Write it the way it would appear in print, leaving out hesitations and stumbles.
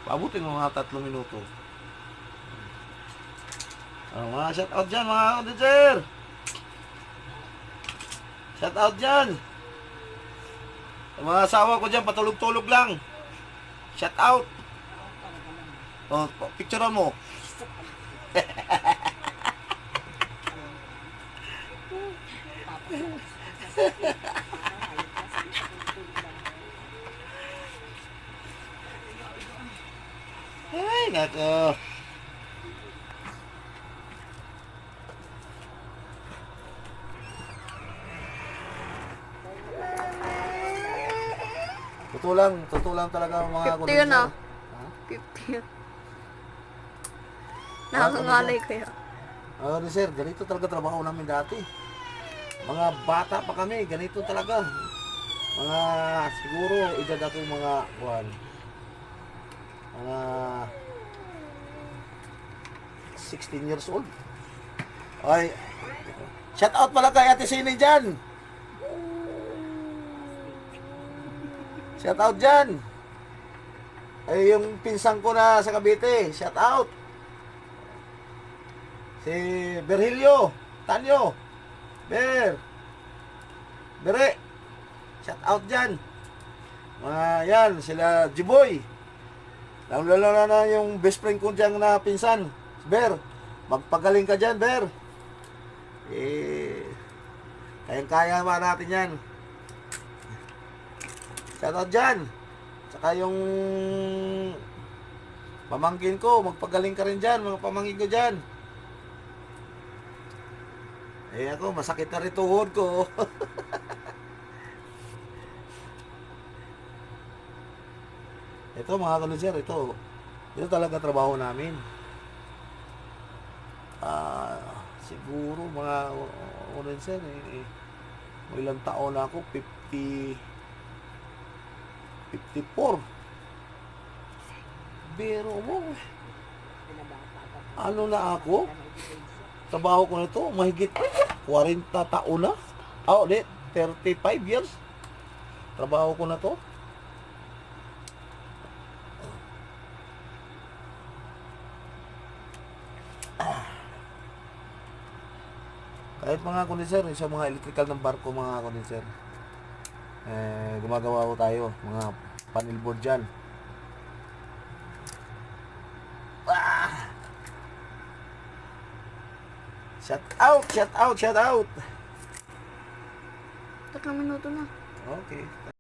Paabutin mo mga 3 minuto. Mga shout out dyan mga condenser. Shout out dyan. Mga asawa ko dyan, patulog-tulog lang. Shout out. Oh, picturean mo. Ay, nako. Totoo lang talaga mga 50 yun ah. Ha? 50 yun. Nakakangalay kaya. Sir, ganito talaga trabaho namin dati. Mga bata pa kami, ganito talaga. Mga siguro edad ako mga mga 16 years old. Ay, shout out pala kay Ate Sini dyan. Shout out dyan. Ay, yung pinsang ko na sa Cavite, shout out. Si Berhilio, Tanyo, Bere, shout out dyan. Yan, sila Jiboy. Lalo na yung best friend ko dyan na pinsan, si Ber. Magpagaling ka dyan, Ber. Kayang-kaya ba natin yan. Shout out dyan. Saka yung pamangkin ko, magpagaling ka rin dyan, mga pamangkin ko dyan. Ako, masakit na rin tuhod ko. Ito mga kalunsir, ito talaga trabaho namin. Siguro mga kalunsir, ilang taon na ako, 54. Pero mo, ano na ako? Trabaho ko nito, mahigit 40 taon na. 35 years. Trabaho ko na to. Kahit mga kondenser, sa mga electrical ng barko, mga kondenser, gumagawa ko tayo, mga panel board dyan. Shout out, shout out, shout out. 3 minuto na. Okay.